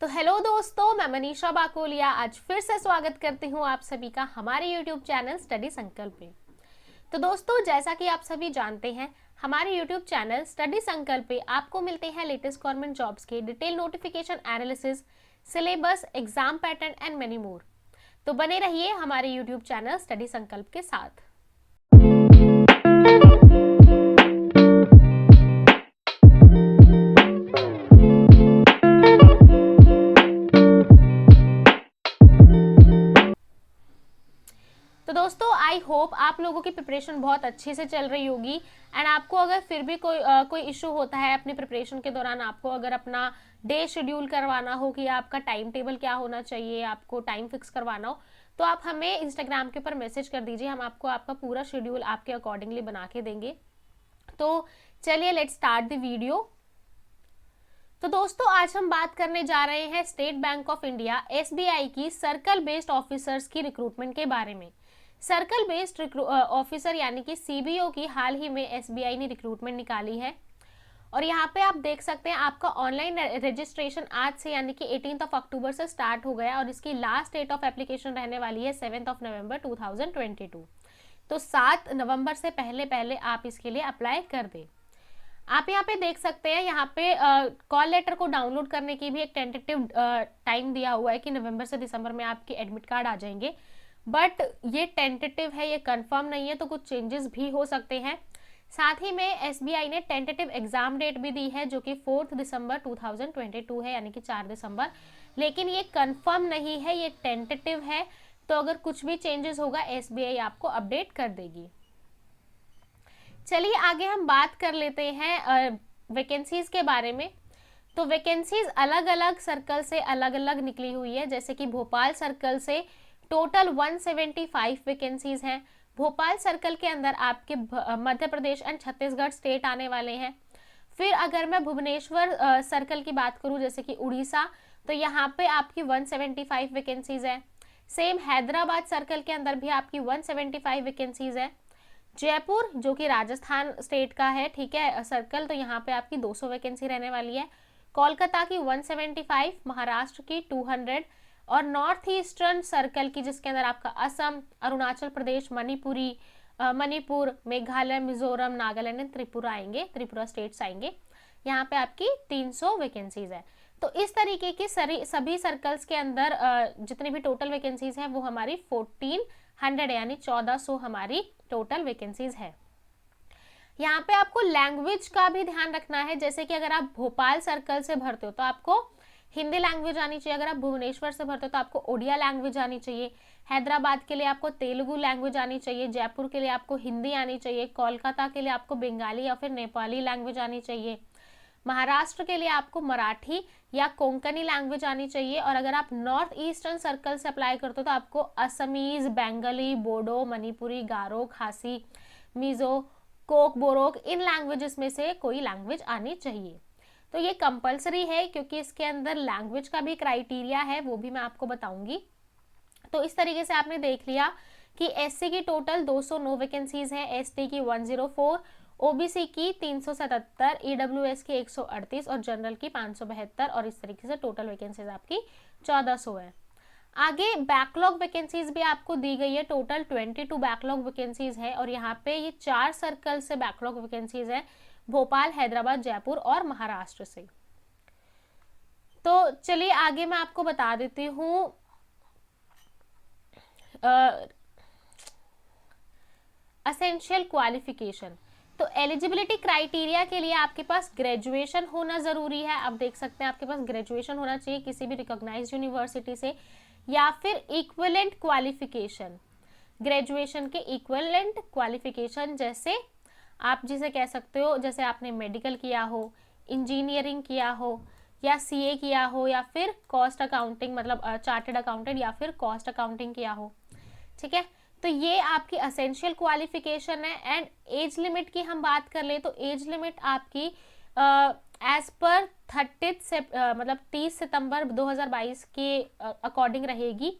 तो हेलो दोस्तों, मैं मनीषा बाकोलिया आज फिर से स्वागत करती हूँ आप सभी का हमारे यूट्यूब चैनल स्टडी संकल्प में। तो दोस्तों, जैसा कि आप सभी जानते हैं, हमारे यूट्यूब चैनल स्टडी संकल्प पे आपको मिलते हैं लेटेस्ट गवर्नमेंट जॉब्स के detail notification analysis, syllabus, exam pattern and many more. तो बने रहिए हमारे यूट्यूब चैनल स्टडी संकल्प के साथ। तो दोस्तों, आई होप आप लोगों की प्रिपरेशन बहुत अच्छे से चल रही होगी। एंड आपको अगर फिर भी कोई इशू होता है अपनी प्रिपरेशन के दौरान, आपको अगर अपना डे शेड्यूल करवाना हो कि आपका टाइम टेबल क्या होना चाहिए, आपको टाइम फिक्स करवाना हो, तो आप हमें इंस्टाग्राम के ऊपर मैसेज कर दीजिए। हम आपको आपका पूरा शेड्यूल आपके अकॉर्डिंगली बना के देंगे। तो चलिए लेट्स स्टार्ट द वीडियो। तो दोस्तों, आज हम बात करने जा रहे हैं state bank of India SBI की सर्कल बेस्ड ऑफिसर्स की रिक्रूटमेंट के बारे में। सर्कल बेस्ड ऑफिसर यानी कि CBO की हाल ही में SBI ने रिक्रूटमेंट निकाली है। और यहाँ पे आप देख सकते हैं आपका ऑनलाइन रजिस्ट्रेशन आज से यानी कि 18 अक्टूबर से स्टार्ट हो गया और इसकी लास्ट डेट ऑफ एप्लीकेशन रहने वाली है 7 नवंबर 2022। तो 7 नवंबर से पहले पहले आप इसके लिए अप्लाई कर दें। आप यहाँ पे देख सकते हैं, यहाँ पे कॉल लेटर को डाउनलोड करने की भी एक टेंटेटिव टाइम दिया हुआ है कि नवंबर से दिसंबर में आपके एडमिट कार्ड आ जाएंगे। बट ये टेंटेटिव है, ये कंफर्म नहीं है, तो कुछ चेंजेस भी हो सकते हैं। साथ ही में SBI ने टेंटेटिव एग्जाम डेट भी दी है जो कि 4 दिसंबर 2022 है, यानी कि 4 दिसंबर। लेकिन ये कंफर्म नहीं है, ये टेंटेटिव है। तो अगर कुछ भी चेंजेस होगा SBI आपको अपडेट कर देगी। चलिए आगे हम बात कर लेते हैं वैकेंसीज के बारे में। तो वैकेंसीज अलग अलग सर्कल से अलग अलग निकली हुई है। जैसे कि भोपाल सर्कल से टोटल 175 वैकेंसीज हैं। भोपाल सर्कल के अंदर आपके मध्य प्रदेश एंड छत्तीसगढ़ स्टेट आने वाले हैं। फिर अगर मैं भुवनेश्वर सर्कल की बात करूं, जैसे कि उड़ीसा, तो यहाँ पे आपकी 175 वैकेंसीज है। सेम हैदराबाद सर्कल के अंदर भी आपकी 175 वैकेंसीज है। जयपुर जो कि राजस्थान स्टेट का है, ठीक है, सर्कल, तो यहाँ पे आपकी 200 वैकेंसी रहने वाली है। कोलकाता की 175, महाराष्ट्र की 200 और नॉर्थ ईस्टर्न सर्कल की जिसके अंदर आपका असम, अरुणाचल प्रदेश, मणिपुर, मेघालय, मिजोरम, नागालैंड एंड त्रिपुरा आएंगे, त्रिपुरा स्टेट्स आएंगे। यहाँ पे आपकी 300 वैकेंसीज है। तो इस तरीके की सभी सर्कल्स के अंदर जितनी भी टोटल वैकेंसीज हैं वो हमारी 1400 यानी 1400 हमारी टोटल वैकेंसीज है। यहाँ पे आपको लैंग्वेज का भी ध्यान रखना है। जैसे कि अगर आप भोपाल सर्कल से भरते हो तो आपको हिंदी लैंग्वेज आनी चाहिए। अगर आप भुवनेश्वर से भरते हो तो आपको ओडिया लैंग्वेज आनी चाहिए। हैदराबाद के लिए आपको तेलुगु लैंग्वेज आनी चाहिए। जयपुर के लिए आपको हिंदी आनी चाहिए। कोलकाता के लिए आपको बंगाली या फिर नेपाली लैंग्वेज आनी चाहिए। महाराष्ट्र के लिए आपको मराठी या कोंकणी लैंग्वेज आनी चाहिए। और अगर आप नॉर्थ ईस्टर्न सर्कल से अप्लाई करते हो तो आपको असमीज, बंगाली, बोडो, मणिपुरी, गारो, खासी, मिजो, कोक बोरोक, इन लैंग्वेजेस में से कोई लैंग्वेज आनी चाहिए। तो ये कंपलसरी है क्योंकि इसके अंदर लैंग्वेज का भी क्राइटेरिया है, वो भी मैं आपको बताऊंगी। तो इस तरीके से आपने देख लिया कि SC की टोटल 209 वैकेंसीज हैं, ST की 104, OBC की 377, EWS की 138 और जनरल की 572 और इस तरीके से टोटल वैकेंसीज आपकी 1400 है। आगे बैकलॉग वैकेंसीज भी आपको दी गई है। टोटल 22 बैकलॉग वैकेंसीज है और यहाँ पे ये 4 सर्कल से बैकलॉग वैकेंसीज है, भोपाल, हैदराबाद, जयपुर और महाराष्ट्र से। तो चलिए आगे मैं आपको बता देती हूँ असेंशियल क्वालिफिकेशन। तो एलिजिबिलिटी क्राइटेरिया के लिए आपके पास ग्रेजुएशन होना जरूरी है। आप देख सकते हैं आपके पास ग्रेजुएशन होना चाहिए किसी भी रिकॉग्नाइज्ड यूनिवर्सिटी से, या फिर इक्विवेलेंट क्वालिफिकेशन, ग्रेजुएशन के इक्विवेलेंट क्वालिफिकेशन, जैसे आप जिसे कह सकते हो, जैसे आपने मेडिकल किया हो, इंजीनियरिंग किया हो, या CA किया हो, या फिर कॉस्ट अकाउंटिंग मतलब चार्टर्ड अकाउंटेंट या फिर कॉस्ट अकाउंटिंग किया हो, ठीक है। तो ये आपकी असेंशियल क्वालिफिकेशन है। एंड एज लिमिट की हम बात कर ले तो एज लिमिट आपकी एज पर 30 सितंबर 2022 के अकॉर्डिंग रहेगी,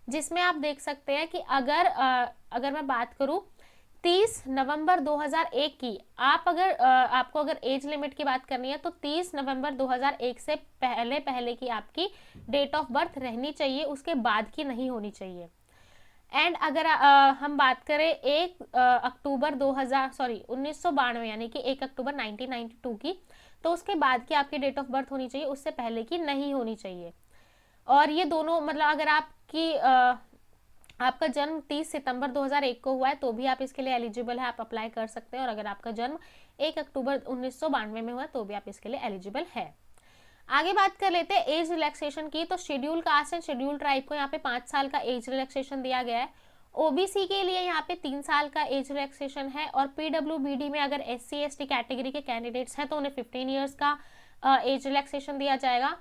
जिसमें आप देख सकते हैं कि अगर मैं बात करूं 30 नवंबर 2001 की, आपको अगर एज लिमिट की बात करनी है तो 30 नवंबर 2001 से पहले पहले की आपकी डेट ऑफ बर्थ रहनी चाहिए, उसके बाद की नहीं होनी चाहिए। एंड अगर हम बात करें 1992 यानी कि 1 अक्टूबर 1992 की, तो उसके बाद की आपकी डेट ऑफ बर्थ होनी चाहिए, उससे पहले की नहीं होनी चाहिए। और ये दोनों मतलब अगर आपका जन्म 30 सितंबर 2001 को हुआ है तो भी आप इसके लिए एलिजिबल है, आप अप्लाई कर सकते हैं। और अगर आपका जन्म 1 अक्टूबर 1992 में हुआ तो भी आप इसके लिए एलिजिबल है। आगे बात कर लेते हैं एज रिलैक्सेशन की। तो schedule caste and schedule tribe को यहाँ पे 5 साल का एज रिलैक्सेशन दिया गया है। ओबीसी के लिए यहाँ पे 3 साल का एज रिलैक्सेशन है। और पीडब्ल्यूबीडी में अगर एससी एसटी कैटेगरी के कैंडिडेट्स हैं तो उन्हें 15 ईयर्स का एज रिलैक्सेशन दिया जाएगा।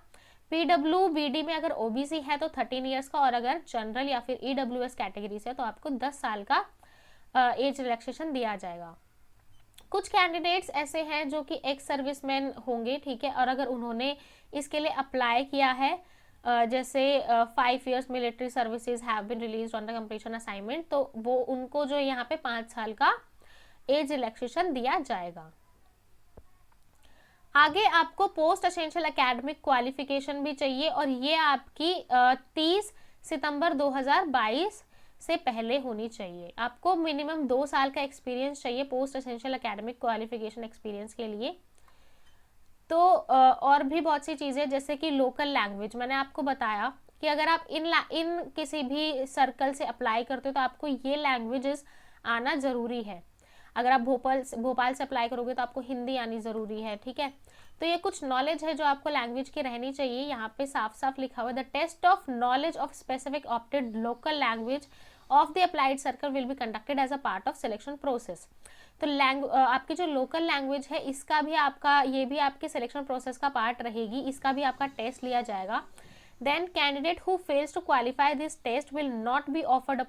पीडब्ल्यूबीडी में अगर ओबीसी है तो 13 ईयर्स का, और अगर जनरल या फिर ईडब्ल्यूएस कैटेगरी से तो आपको 10 साल का एज रिलैक्सेशन दिया जाएगा। कुछ कैंडिडेट्स ऐसे हैं जो कि एक्स सर्विसमैन होंगे, ठीक है, और अगर उन्होंने इसके लिए अप्लाई किया है, जैसे 5 years military services have been released on the completion assignment, तो वो उनको जो यहाँ पे 5 साल का एज रिलैक्सेशन दिया जाएगा। आगे आपको पोस्ट एसेंशियल एकेडमिक क्वालिफिकेशन भी चाहिए, और ये आपकी 30 सितंबर 2022 से पहले होनी चाहिए। आपको मिनिमम 2 साल का एक्सपीरियंस चाहिए post essential academic qualification experience के लिए। तो और भी बहुत सी चीज़ें, जैसे कि लोकल लैंग्वेज, मैंने आपको बताया कि अगर आप इन किसी भी सर्कल से अप्लाई करते हो तो आपको ये लैंग्वेजेस आना ज़रूरी है। अगर आप भोपाल से अप्लाई करोगे तो आपको हिंदी आनी ज़रूरी है, ठीक है। तो ये कुछ नॉलेज है जो आपको लैंग्वेज की रहनी चाहिए। यहाँ पे साफ साफ लिखा हुआ है, the test of knowledge of specific opted local language of the applied circle will be conducted as a part of selection process. तो आपकी जो लोकल लैंग्वेज है इसका भी ये भी आपके सिलेक्शन प्रोसेस का पार्ट रहेगी, इसका भी आपका टेस्ट लिया जाएगा। Then candidate who fails to qualify this test will not be offered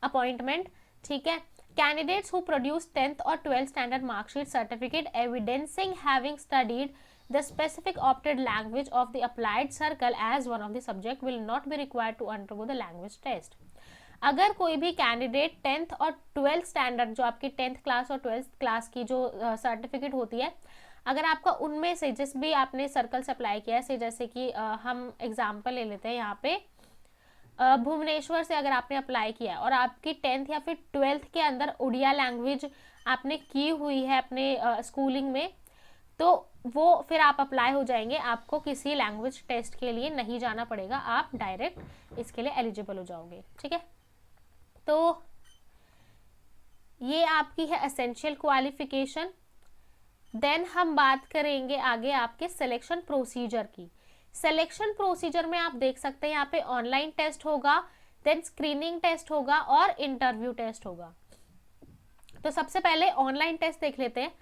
appointment, ठीक है। Candidates who produce 10th or 12th standard mark sheet certificate evidencing having studied the specific opted language of the applied circle as one of the subject will not be required to undergo the language test. अगर कोई भी candidate 10th और 12th standard, जो आपकी 10th class और 12th class की जो certificate होती है, अगर आपका उनमें से जिस भी आपने सर्कल से अप्लाई किया है, जैसे कि हम एग्जाम्पल ले लेते हैं यहाँ पे, भुवनेश्वर से अगर आपने अप्लाई किया और आपकी 10th या फिर 12th के अंदर उड़िया लैंग्वेज आपने की हुई है अपने स्कूलिंग में, तो वो फिर आप अप्लाई हो जाएंगे, आपको किसी लैंग्वेज टेस्ट के लिए नहीं जाना पड़ेगा, आप डायरेक्ट इसके लिए एलिजिबल हो जाओगे, ठीक है। तो ये आपकी है एसेंशियल क्वालिफिकेशन। देन हम बात करेंगे आगे आपके सिलेक्शन प्रोसीजर की। सिलेक्शन प्रोसीजर में आप देख सकते हैं यहाँ पे ऑनलाइन टेस्ट होगा, देन स्क्रीनिंग टेस्ट होगा और इंटरव्यू टेस्ट होगा। तो सबसे पहले ऑनलाइन टेस्ट देख लेते हैं।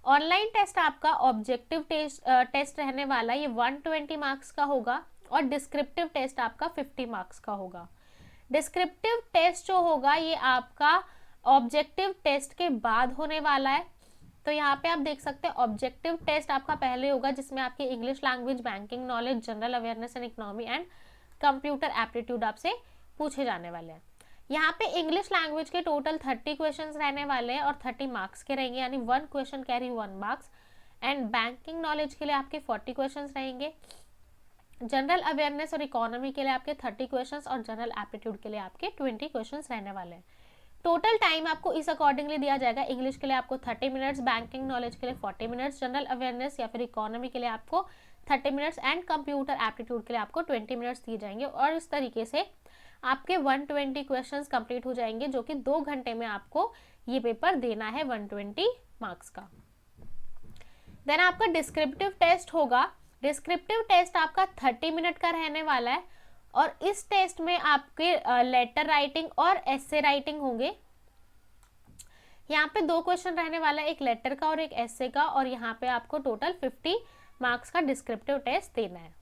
ऑनलाइन टेस्ट आपका ऑब्जेक्टिव टेस्ट रहने वाला, ये 120 मार्क्स का होगा, और डिस्क्रिप्टिव टेस्ट आपका 50 मार्क्स का होगा। डिस्क्रिप्टिव टेस्ट जो होगा ये आपका ऑब्जेक्टिव टेस्ट के बाद होने वाला है। तो यहाँ पे आप देख सकते हैं ऑब्जेक्टिव टेस्ट आपका पहले होगा, जिसमें आपकी English language, banking knowledge, general awareness and economy and computer aptitude आपसे पूछे जाने वाले हैं। यहाँ पे इंग्लिश लैंग्वेज के टोटल 30 क्वेश्चंस रहने वाले हैं और 30 मार्क्स के रहेंगे, यानी 1 question carry 1 marks. And banking knowledge के लिए आपके 40 क्वेश्चंस रहेंगे, जनरल अवेयरनेस और इकोनॉमी के लिए आपके 30 क्वेश्चंस और जनरल एप्टीट्यूड के लिए आपके 20 क्वेश्चंस रहने वाले हैं। टोटल टाइम आपको इस अकॉर्डिंगली दिया जाएगा। इंग्लिश के लिए आपको 30 मिनट्स, बैंकिंग नॉलेज के लिए 40 मिनट्स, जनरल अवेयरनेस या फिर इकोनॉमी के लिए आपको 30 मिनट्स एंड कंप्यूटर एप्टीट्यूड के लिए आपको 20 मिनट्स दिए जाएंगे। और इस तरीके से आपके 120 क्वेश्चंस कंप्लीट हो जाएंगे, जो कि 2 घंटे में आपको ये पेपर देना है 120 मार्क्स का। देन आपका डिस्क्रिप्टिव टेस्ट होगा। डिस्क्रिप्टिव टेस्ट आपका 30 मिनट का रहने वाला है, और इस टेस्ट में आपके लेटर राइटिंग और एसे राइटिंग होंगे। यहाँ पे 2 क्वेश्चन रहने वाला है, एक लेटर का और एक एसे का, और यहाँ पे आपको टोटल 50 मार्क्स का डिस्क्रिप्टिव टेस्ट देना है।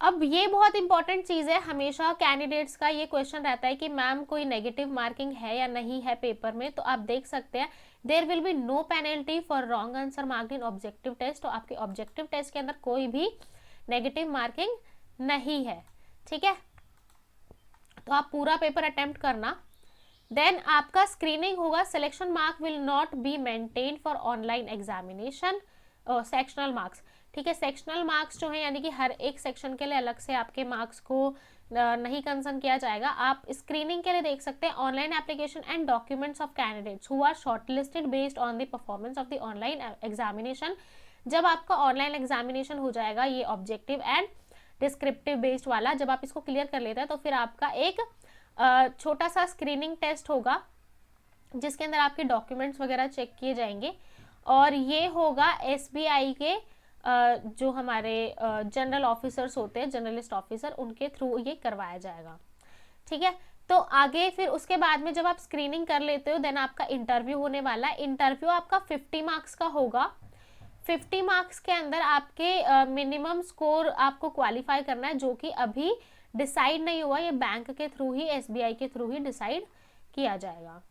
अब ये बहुत इंपॉर्टेंट चीज है, हमेशा कैंडिडेट्स का ये क्वेश्चन रहता है कि मैम कोई नेगेटिव मार्किंग है या नहीं है पेपर में। तो आप देख सकते हैं there will be no penalty for wrong answer marked in objective test. तो आपके ऑब्जेक्टिव टेस्ट के अंदर कोई भी नेगेटिव मार्किंग नहीं है, ठीक है। तो आप पूरा पेपर अटेम्प्ट करना। देन आपका स्क्रीनिंग होगा, selection mark will not be maintain for online examination, sectional marks, ठीक है। सेक्शनल मार्क्स जो है यानी कि हर एक सेक्शन के लिए अलग से आपके मार्क्स को नहीं कंसर्न किया जाएगा। आप स्क्रीनिंग के लिए देख सकते हैं online application and documents of candidates who are shortlisted based on the performance of the online examination. जब आपका ऑनलाइन एग्जामिनेशन हो जाएगा ये ऑब्जेक्टिव एंड डिस्क्रिप्टिव बेस्ड वाला, जब आप इसको क्लियर कर लेते हैं तो फिर आपका एक छोटा सा स्क्रीनिंग टेस्ट होगा जिसके अंदर आपके डॉक्यूमेंट्स वगैरह चेक किए जाएंगे, और ये होगा एसबीआई के जो हमारे जनरल ऑफिसर्स होते हैं, जर्नलिस्ट ऑफिसर, उनके थ्रू ये करवाया जाएगा, ठीक है। तो आगे फिर उसके बाद में जब आप स्क्रीनिंग कर लेते हो देन आपका इंटरव्यू होने वाला है। इंटरव्यू आपका 50 मार्क्स का होगा। 50 मार्क्स के अंदर आपके मिनिमम स्कोर आपको क्वालिफाई करना है, जो कि अभी डिसाइड नहीं हुआ, ये बैंक के थ्रू ही, एसबीआई के थ्रू ही डिसाइड किया जाएगा।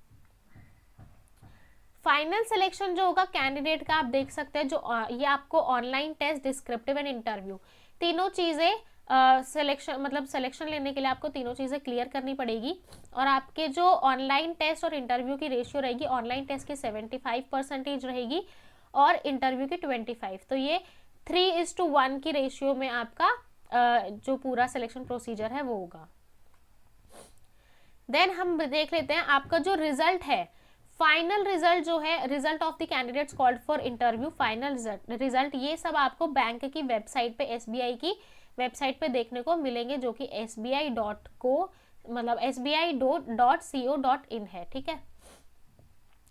फाइनल सिलेक्शन जो होगा कैंडिडेट का, आप देख सकते हैं जो ये आपको online test, descriptive and interview, तीनों चीज़ें सिलेक्शन मतलब सिलेक्शन लेने के लिए आपको तीनों चीज़ें क्लियर करनी पड़ेगी। और आपके जो ऑनलाइन टेस्ट और इंटरव्यू की रेशियो रहेगी, ऑनलाइन टेस्ट की 75% रहेगी और इंटरव्यू की 25। तो ये 3:1 की रेशियो में आपका जो पूरा सिलेक्शन प्रोसीजर है वो होगा। देन हम देख लेते हैं आपका जो रिजल्ट है, फाइनल रिजल्ट जो है, result of the candidates called for interview, final result, ये सब आपको बैंक की वेबसाइट पे, एसबीआई की वेबसाइट पे देखने को मिलेंगे, जो कि sbi.co मतलब sbi.co.in है, ठीक है।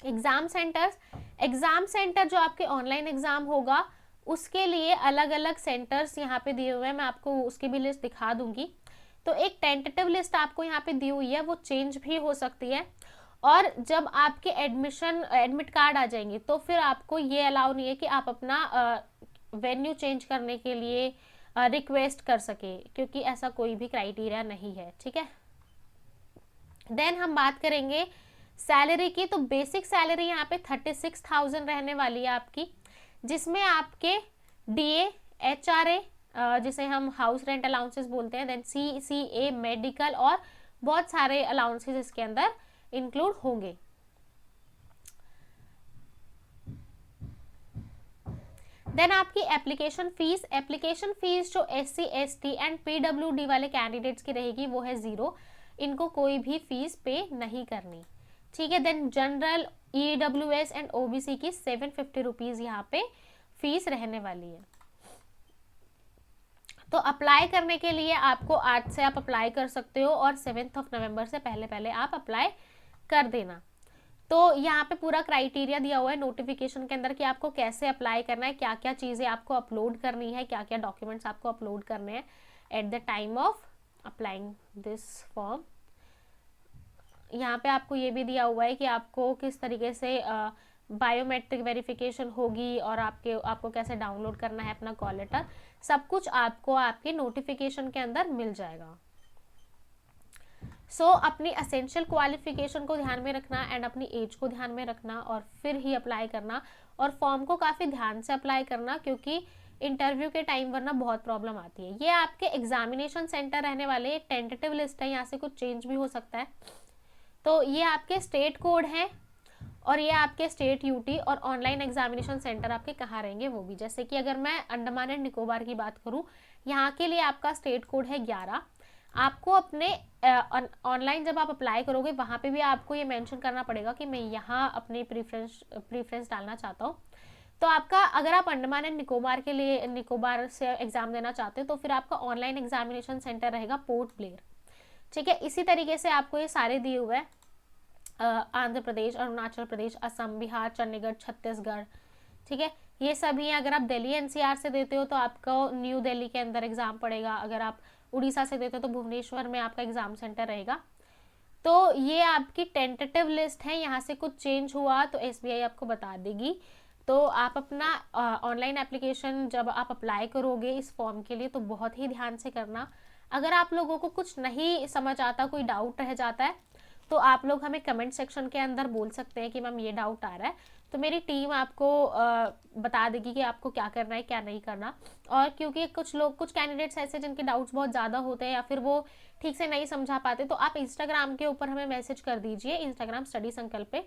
एग्जाम सेंटर्स, एग्जाम सेंटर जो आपके ऑनलाइन एग्जाम होगा उसके लिए अलग अलग सेंटर्स यहाँ पे दिए हुए हैं, मैं आपको उसकी भी लिस्ट दिखा दूंगी। तो एक टेंटेटिव लिस्ट आपको यहाँ पे दी हुई है, वो चेंज भी हो सकती है। और जब आपके एडमिट कार्ड आ जाएंगे तो फिर आपको ये अलाउ नहीं है कि आप अपना वेन्यू चेंज करने के लिए रिक्वेस्ट कर सके, क्योंकि ऐसा कोई भी क्राइटेरिया नहीं है, ठीक है। देन हम बात करेंगे सैलरी की। तो बेसिक सैलरी यहाँ पे 36,000 रहने वाली है आपकी, जिसमें आपके डीए, एचआरए जिसे हम हाउस रेंट अलाउंसेस बोलते हैं, देन सीसीए, मेडिकल और बहुत सारे अलाउंसेस इसके अंदर इंक्लूड होंगे। देन आपकी एप्लीकेशन फीस जो SC, ST एंड PWD वाले कैंडिडेट्स की रहेगी वो है 0, इनको कोई भी फीस पे नहीं करनी, ठीक है। Then general, EWS and OBC की 750 रुपीज यहाँ पे फीस रहने वाली है। तो अप्लाई करने के लिए आपको आज से आप अप्लाई कर सकते हो और 7 नवंबर से पहले आप अप्लाई कर देना। तो यहाँ पे पूरा क्राइटेरिया दिया हुआ है नोटिफिकेशन के अंदर कि आपको कैसे अप्लाई करना है, क्या क्या चीज़ें आपको अपलोड करनी है, क्या क्या डॉक्यूमेंट्स आपको अपलोड करने हैं at the time of applying this form. यहाँ पे आपको ये भी दिया हुआ है कि आपको किस तरीके से बायोमेट्रिक वेरिफिकेशन होगी और आपको कैसे डाउनलोड करना है अपना कॉल लेटर, सब कुछ आपको आपके नोटिफिकेशन के अंदर मिल जाएगा। सो अपनी असेंशियल क्वालिफिकेशन को ध्यान में रखना एंड अपनी एज को ध्यान में रखना और फिर ही अप्लाई करना, और फॉर्म को काफ़ी ध्यान से अप्लाई करना, क्योंकि इंटरव्यू के टाइम वरना बहुत प्रॉब्लम आती है। ये आपके एग्जामिनेशन सेंटर रहने वाले, टेंटेटिव लिस्ट है, यहाँ से कुछ चेंज भी हो सकता है। तो ये आपके स्टेट कोड हैं और ये आपके स्टेट यूटी और ऑनलाइन एग्जामिनेशन सेंटर आपके कहाँ रहेंगे वो भी। जैसे कि अगर मैं अंडमान एंड निकोबार की बात करूँ, यहाँ के लिए आपका स्टेट कोड है 11। आपको अपने ऑनलाइन जब आप अप्लाई करोगे वहाँ पे भी आपको ये मेंशन करना पड़ेगा कि मैं यहाँ अपनी प्रीफरेंस डालना चाहता हूँ। तो आपका, अगर आप अंडमान एंड निकोबार से एग्जाम देना चाहते हो तो फिर आपका ऑनलाइन एग्जामिनेशन सेंटर रहेगा पोर्ट ब्लेयर, ठीक है। इसी तरीके से आपको ये सारे दिए हुए हैं, आंध्र प्रदेश, अरुणाचल प्रदेश, असम, बिहार, चंडीगढ़, छत्तीसगढ़, ठीक है, ये सभी हैं। अगर आप दिल्ली NCR से देते हो तो आपको न्यू दिल्ली के अंदर एग्जाम पड़ेगा। अगर आप उड़ीसा से देते हो तो भुवनेश्वर में आपका एग्जाम सेंटर रहेगा। तो ये आपकी टेंटेटिव लिस्ट है, यहाँ से कुछ चेंज हुआ तो SBI आपको बता देगी। तो आप अपना ऑनलाइन एप्लीकेशन जब आप अप्लाई करोगे इस फॉर्म के लिए तो बहुत ही ध्यान से करना। अगर आप लोगों को कुछ नहीं समझ आता, कोई डाउट रह जाता है, तो आप लोग हमें कमेंट सेक्शन के अंदर बोल सकते हैं कि मैम ये डाउट आ रहा है, तो मेरी टीम आपको बता देगी कि आपको क्या करना है क्या नहीं करना। और क्योंकि कुछ कैंडिडेट्स ऐसे जिनके डाउट्स बहुत ज़्यादा होते हैं या फिर वो ठीक से नहीं समझा पाते, तो आप इंस्टाग्राम के ऊपर हमें मैसेज कर दीजिए, इंस्टाग्राम स्टडी संकल्प पे,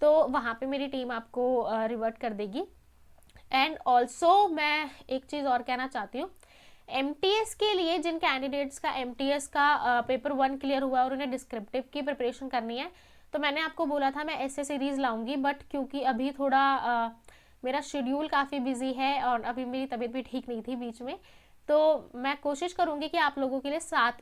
तो वहाँ पे मेरी टीम आपको रिवर्ट कर देगी। एंड ऑल्सो मैं एक चीज़ और कहना चाहती हूँ, MTS के लिए जिन कैंडिडेट्स का MTS का पेपर 1 क्लियर हुआ और उन्हें डिस्क्रिप्टिव की प्रिपरेशन करनी है, तो मैंने आपको बोला था मैं ऐसे सीरीज़ लाऊंगी, बट क्योंकि अभी थोड़ा मेरा शेड्यूल काफ़ी बिजी है और अभी मेरी तबीयत भी ठीक नहीं थी बीच में, तो मैं कोशिश करूँगी कि आप लोगों के लिए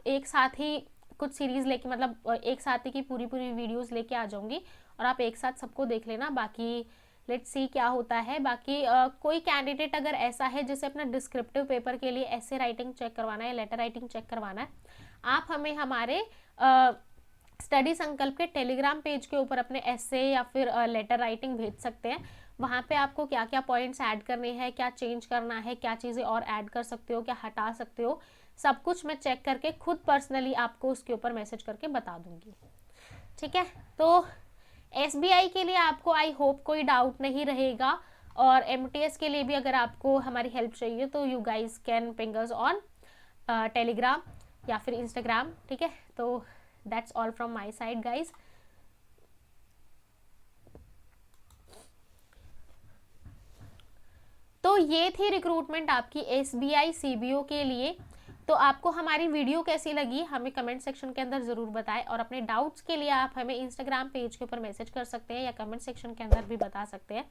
एक साथ ही कुछ सीरीज़ लेके, मतलब एक साथ ही की पूरी वीडियोज़ लेके आ जाऊँगी और आप एक साथ सबको देख लेना। बाकी लेट्स सी क्या होता है। बाकी कोई कैंडिडेट अगर ऐसा है जिसे अपना डिस्क्रिप्टिव पेपर के लिए ऐसे राइटिंग चेक करवाना है, लेटर राइटिंग चेक करवाना है, आप हमें हमारे स्टडी संकल्प के टेलीग्राम पेज के ऊपर अपने ऐसे या फिर लेटर राइटिंग भेज सकते हैं। वहाँ पे आपको क्या क्या पॉइंट्स ऐड करने हैं, क्या चेंज करना है, क्या चीज़ें और ऐड कर सकते हो, क्या हटा सकते हो, सब कुछ मैं चेक करके खुद पर्सनली आपको उसके ऊपर मैसेज करके बता दूंगी। ठीक है, तो SBI के लिए आपको आई होप कोई डाउट नहीं रहेगा, और MTS के लिए भी अगर आपको हमारी हेल्प चाहिए तो you guys can ping us on Telegram या फिर इंस्टाग्राम। ठीक है, तो that's all from my side guys. तो ये थी रिक्रूटमेंट आपकी SBI CBO के लिए। तो आपको हमारी वीडियो कैसी लगी हमें कमेंट सेक्शन के अंदर ज़रूर बताएं, और अपने डाउट्स के लिए आप हमें इंस्टाग्राम पेज के ऊपर मैसेज कर सकते हैं या कमेंट सेक्शन के अंदर भी बता सकते हैं।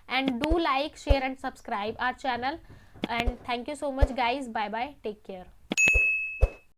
And do like, share and subscribe our channel, and thank you so much guys. Bye bye, take care.